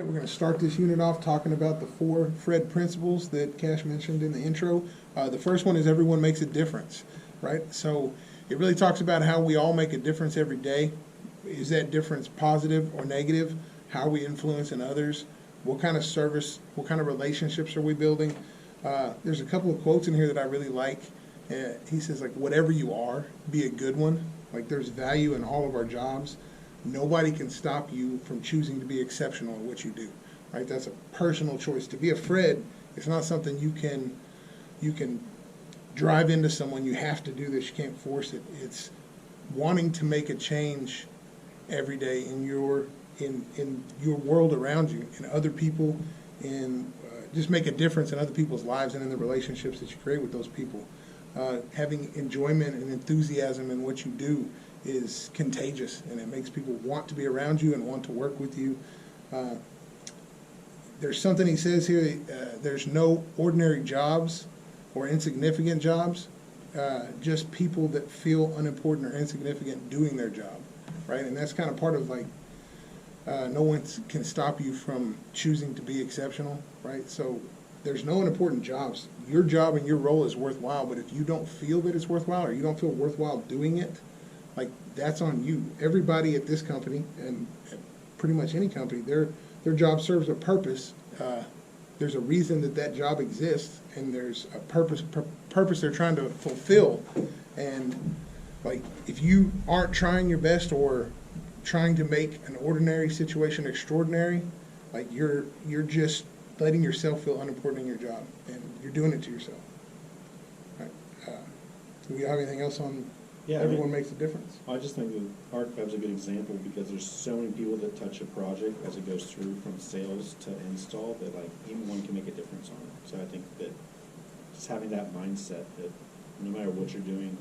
We're going to start this unit off talking about the 4 Fred principles that Cash mentioned in the intro. The first one is everyone makes a difference, right? So it really talks about how we all make a difference every day. Is that difference positive or negative? How are we influencing others? What kind of service, what kind of relationships are we building? There's a couple of quotes in here that I really like. He says, like, whatever you are, be a good one. Like, there's value in all of our jobs. Nobody can stop you from choosing to be exceptional in what you do, right? That's a personal choice. To be a Fred, it's not something you can drive into someone. You have to do this. You can't force it. It's wanting to make a change every day in your world around you, in other people, in just make a difference in other people's lives and in the relationships that you create with those people. Having enjoyment and enthusiasm in what you do is contagious, and it makes people want to be around you and want to work with you. There's something he says here, there's no ordinary jobs or insignificant jobs, just people that feel unimportant or insignificant doing their job, right? And that's kind of part of, like, no one can stop you from choosing to be exceptional, right? So there's no unimportant jobs. Your job and your role is worthwhile, but if you don't feel that it's worthwhile or you don't feel worthwhile doing it, like, that's on you. Everybody at this company, and pretty much any company, their job serves a purpose. There's a reason that job exists, and there's a purpose they're trying to fulfill. And, like, if you aren't trying your best or trying to make an ordinary situation extraordinary, like, you're just letting yourself feel unimportant in your job, and you're doing it to yourself. Right? Do we have anything else on? Yeah, everyone makes a difference. I just think that ArcFab's a good example because there's so many people that touch a project as it goes through from sales to install that, like, even one can make a difference on it. So I think that just having that mindset that no matter what you're doing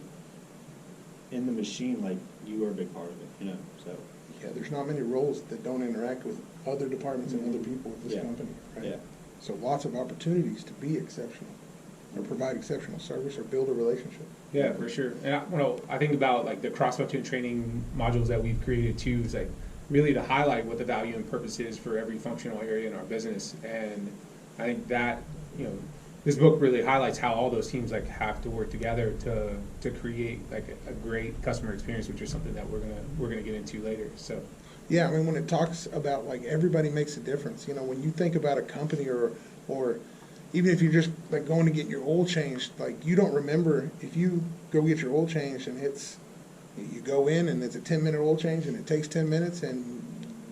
in the machine, like, you are a big part of it, you know. So yeah, there's not many roles that don't interact with other departments and other people at this company, right? Yeah. So lots of opportunities to be exceptional, or provide exceptional service, or build a relationship. Yeah, for sure. And I think about, like, the cross-function training modules that we've created too, is, like, really to highlight what the value and purpose is for every functional area in our business. And I think that, this book really highlights how all those teams, like, have to work together to create, like, a great customer experience, which is something that we're gonna get into later. So yeah, I mean, when it talks about, like, everybody makes a difference, when you think about a company or even if you're just, like, going to get your oil changed, like, you don't remember if you go get your oil changed and you go in and it's a 10-minute oil change and it takes 10 minutes and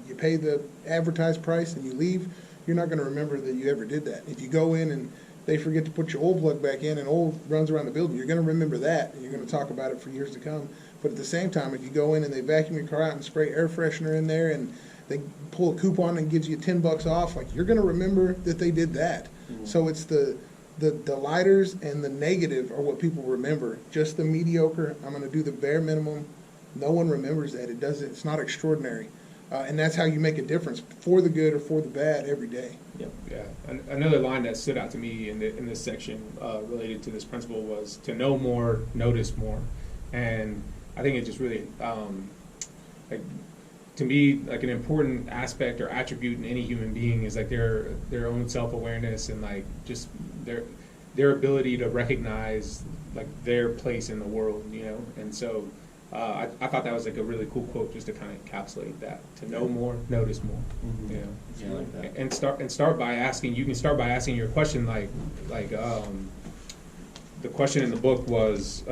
you pay the advertised price and you leave, you're not going to remember that you ever did that. If you go in and they forget to put your oil plug back in and oil runs around the building, you're going to remember that and you're going to talk about it for years to come. But at the same time, if you go in and they vacuum your car out and spray air freshener in there and they pull a coupon and gives you $10 off, like, you're going to remember that they did that. Mm-hmm. So it's the lighters and the negative are what people remember. Just the mediocre, I'm going to do the bare minimum. No one remembers that. It's not extraordinary. And that's how you make a difference for the good or for the bad every day. Yep. Yeah. Another line that stood out to me in this section related to this principle was to know more, notice more. And I think it just really, like, to me, like, an important aspect or attribute in any human being is, like, their own self-awareness and, like, just their ability to recognize, like, their place in the world, And so I thought that was, like, a really cool quote just to kind of encapsulate that. To know more, notice more. Mm-hmm. Yeah, I like that. And start by asking. You can start by asking your question, like the question in the book was.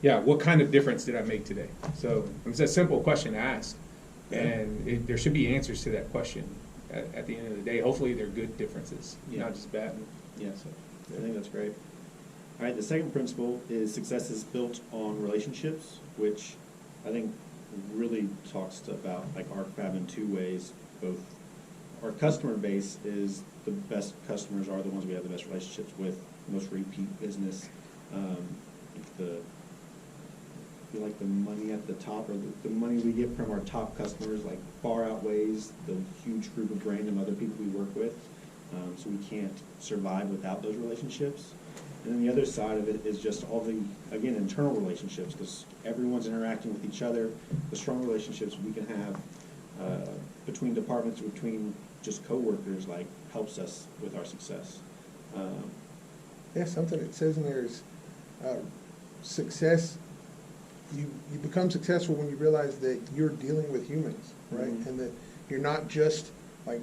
What kind of difference did I make today? So it's a simple question to ask, and there should be answers to that question at the end of the day. Hopefully they're good differences, not just bad. Yeah, so I think that's great. All right, the second principle is success is built on relationships, which I think really talks about, like, ArcFab in 2 ways. Both our customer base is the best customers are the ones we have the best relationships with, most repeat business. I feel like the money at the top, or the money we get from our top customers, like, far outweighs the huge group of random other people we work with. So we can't survive without those relationships. And then the other side of it is just all the, again, internal relationships, because everyone's interacting with each other. The strong relationships we can have between departments, between just coworkers, like helps us with our success. Yeah, something it says in there is success. You become successful when you realize that you're dealing with humans, right? Mhm. And that you're not just like,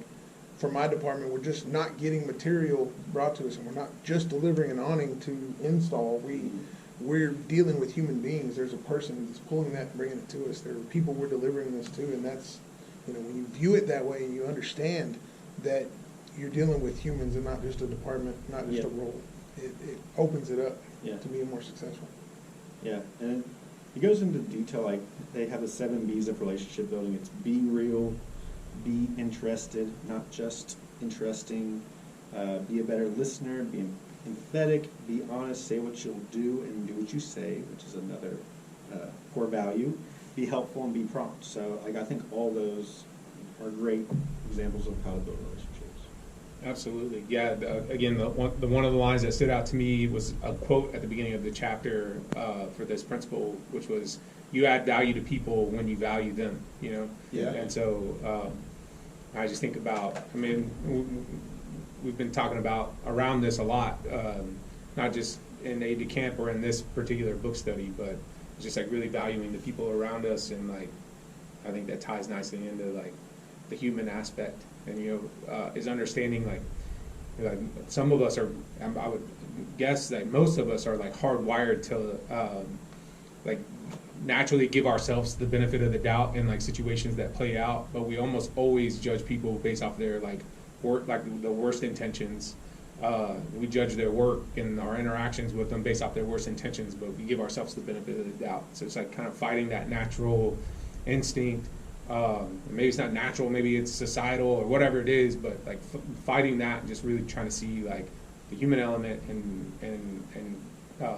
for my department, we're just not getting material brought to us, and we're not just delivering an awning to install. We're dealing with human beings. There's a person that's pulling that and bringing it to us. There are people we're delivering this to, and that's, when you view it that way and you understand that you're dealing with humans and not just a department, not just a role, it opens it up to be more successful. Yeah, and it goes into detail, like they have the 7 B's of relationship building. It's be real, be interested, not just interesting, be a better listener, be empathetic, be honest, say what you'll do and do what you say, which is another core value, be helpful and be prompt. So like I think all those are great examples of how to build relationships. Absolutely. Yeah. Again, one of the lines that stood out to me was a quote at the beginning of the chapter for this principle, which was, "You add value to people when you value them." Yeah. And so I just think about. I mean, we've been talking about around this a lot, not just in Aid to Camp or in this particular book study, but just like really valuing the people around us, and like I think that ties nicely into like the human aspect. And is understanding like some of us are, I would guess that most of us are like hardwired to like naturally give ourselves the benefit of the doubt in like situations that play out, but we almost always judge people based off their like the worst intentions. We judge their work and our interactions with them based off their worst intentions, but we give ourselves the benefit of the doubt. So it's like kind of fighting that natural instinct. Maybe it's not natural, maybe it's societal or whatever it is, but like fighting that and just really trying to see like the human element and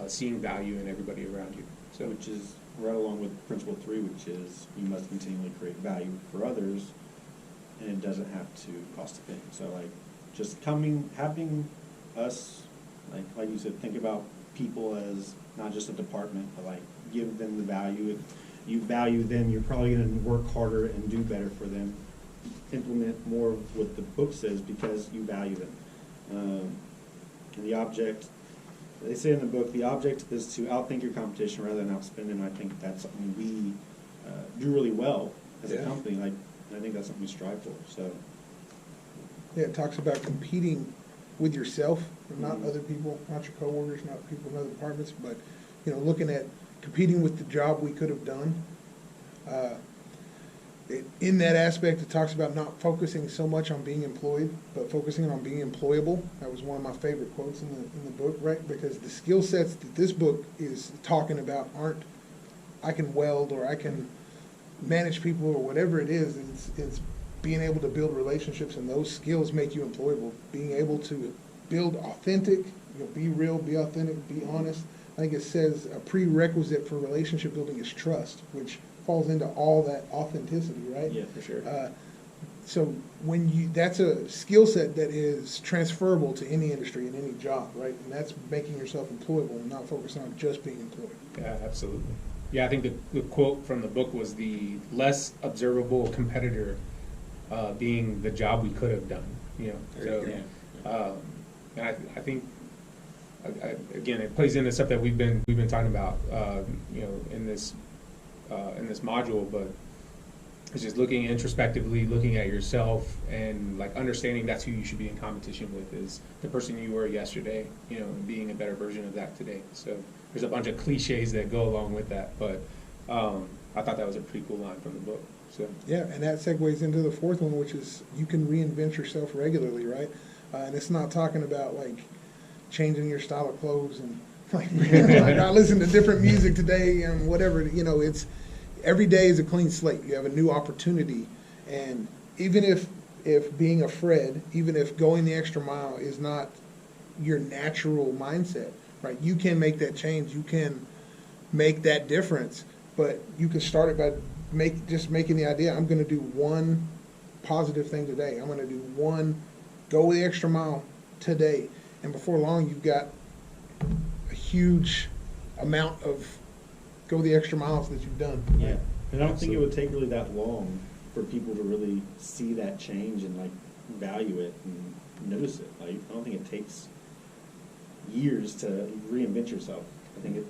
seeing value in everybody around you. So, which is right along with principle 3, which is you must continually create value for others, and it doesn't have to cost a thing. So like just having us, like you said, think about people as not just a department, but like give them the value. If you value them, you're probably going to work harder and do better for them. Implement more of what the book says because you value them. And the object, they say in the book, the object is to outthink your competition rather than outspend them. I think that's something we do really well as a company. Like, I think that's something we strive for. So, yeah, it talks about competing with yourself, and not other people, not your coworkers, not people in other departments, but looking at competing with the job we could have done. In that aspect, it talks about not focusing so much on being employed, but focusing on being employable. That was one of my favorite quotes in the book, right? Because the skill sets that this book is talking about aren't, I can weld or I can manage people or whatever it is. It's being able to build relationships, and those skills make you employable. Being able to build authentic, be real, be authentic, be honest. I think it says a prerequisite for relationship building is trust, which falls into all that authenticity, right? yeah, for sure. So that's a skill set that is transferable to any industry and any job, right? And that's making yourself employable and not focusing on just being employed. Yeah, absolutely. Yeah, I think the quote from the book was the less observable competitor being the job we could have done. And I think. Again, it plays into stuff that we've been talking about, in this module. But it's just looking introspectively, looking at yourself, and like understanding that's who you should be in competition with is the person you were yesterday. And being a better version of that today. So there's a bunch of cliches that go along with that, but I thought that was a pretty cool line from the book. So yeah, and that segues into the 4th one, which is you can reinvent yourself regularly, right? And it's not talking about like changing your style of clothes and like I listen to different music today and whatever. It's every day is a clean slate. You have a new opportunity, and even if being a Fred, even if going the extra mile is not your natural mindset, right? You can make that change. You can make that difference, but you can start it by making the idea. I'm going to do one positive thing today. I'm going to go the extra mile today. And before long, you've got a huge amount of go the extra miles that you've done. Yeah, and I don't think it would take really that long for people to really see that change and like value it and notice it. Like, I don't think it takes years to reinvent yourself. I think it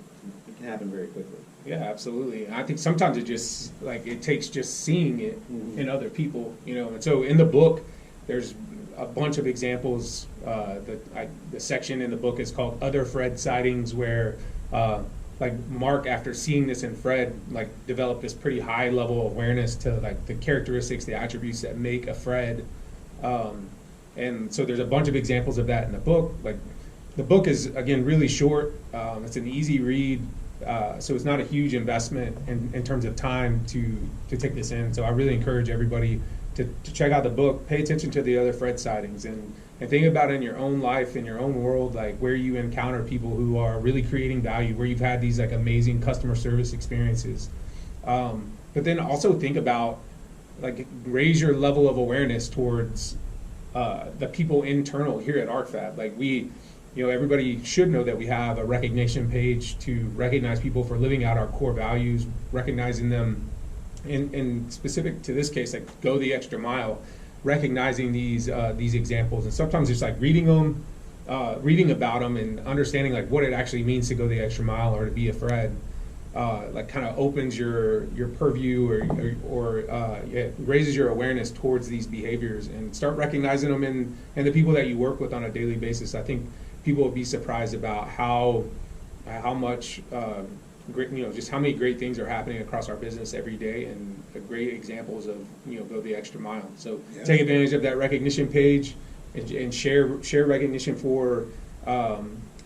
can happen very quickly. Yeah, absolutely. I think sometimes it takes just seeing it in other people, And so in the book, there's a bunch of examples. The section in the book is called Other Fred Sightings, where like Mark, after seeing this in Fred, like developed this pretty high level awareness to like the characteristics, the attributes that make a Fred. And so there's a bunch of examples of that in the book. Like the book is, again, really short. It's an easy read. So it's not a huge investment in terms of time to take this in. So I really encourage everybody to check out the book, pay attention to the other Fred sightings, and think about in your own life, in your own world, like where you encounter people who are really creating value, where you've had these like amazing customer service experiences. But then also think about, like, raise your level of awareness towards the people internal here at ArcFab. Like everybody should know that we have a recognition page to recognize people for living out our core values, recognizing them in specific to this case, like go the extra mile, recognizing these examples. And sometimes it's like reading them, reading about them and understanding like what it actually means to go the extra mile or to be a Fred, like kind of opens your purview or it raises your awareness towards these behaviors, and start recognizing them in the people that you work with on a daily basis. I think people will be surprised about how much great, just how many great things are happening across our business every day, and great examples of go the extra mile. So take advantage of that recognition page and share recognition for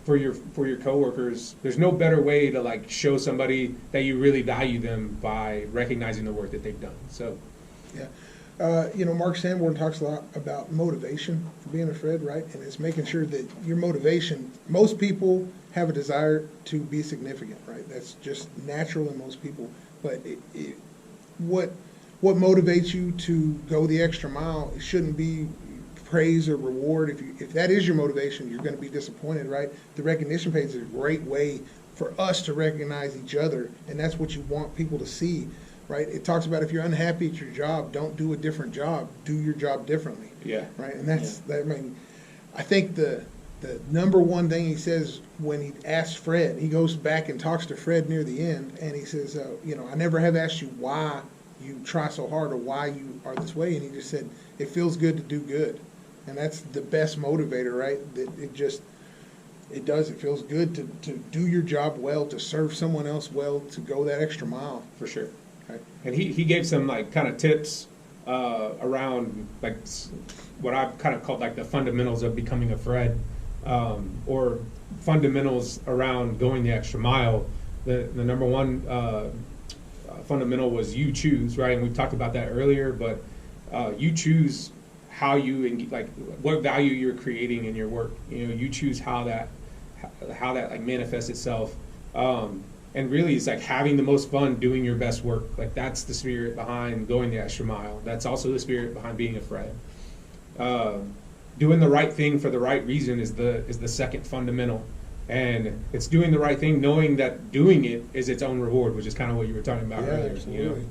your coworkers. There's no better way to like show somebody that you really value them by recognizing the work that they've done. So Mark Sanborn talks a lot about motivation for being a Fred, right? And it's making sure that your motivation, most people have a desire to be significant, right? That's just natural in most people. But what motivates you to go the extra mile, it shouldn't be praise or reward. If that is your motivation, you're going to be disappointed, right? The recognition page is a great way for us to recognize each other, and that's what you want people to see. Right? It talks about if you're unhappy at your job, don't do a different job. Do your job differently. Yeah. Right? And that's that. I mean, I think the number one thing he says when he asks Fred, he goes back and talks to Fred near the end, and he says, I never have asked you why you try so hard or why you are this way. And he just said, it feels good to do good. And that's the best motivator, right? It feels good to do your job well, to serve someone else well, to go that extra mile. For sure. Right. And he gave some like kind of tips around like what I've kind of called like the fundamentals of becoming a Fred, or fundamentals around going the extra mile. The number one fundamental was you choose, right? And we talked about that earlier, but you choose how you like what value you're creating in your work. You choose how that like manifests itself. And really, it's like having the most fun doing your best work. Like that's the spirit behind going the extra mile. That's also the spirit behind being a Fred. Doing the right thing for the right reason is the second fundamental, and it's doing the right thing, knowing that doing it is its own reward, which is kind of what you were talking about earlier. Absolutely.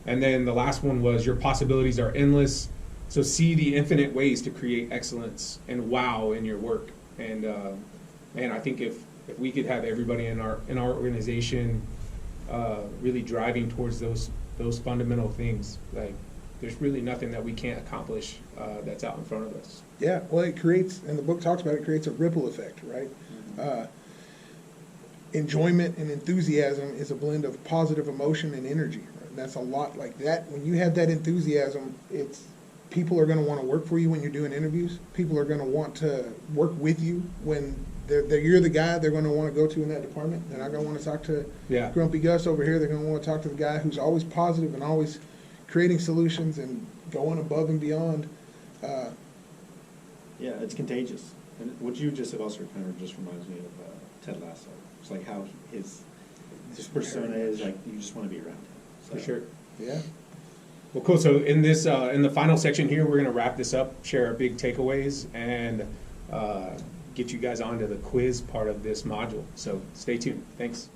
And then the last one was your possibilities are endless. So see the infinite ways to create excellence and wow in your work. And I think if we could have everybody in our organization really driving towards those fundamental things, like there's really nothing that we can't accomplish that's out in front of us. Yeah, well, it creates, and the book talks about it, creates a ripple effect, right? Enjoyment and enthusiasm is a blend of positive emotion and energy. Right? That's a lot like that. When you have that enthusiasm, people are going to want to work for you when you're doing interviews. People are going to want to work with you when you're the guy they're going to want to go to in that department. They're not going to want to talk to Grumpy Gus over here. They're going to want to talk to the guy who's always positive and always creating solutions and going above and beyond. Yeah, it's contagious. And what you just said also kind of just reminds me of Ted Lasso. It's like how his persona is, like you just want to be around him. So. For sure. Yeah. Well, cool. So in this, in the final section here, we're going to wrap this up, share our big takeaways, and get you guys onto the quiz part of this module. So stay tuned. Thanks.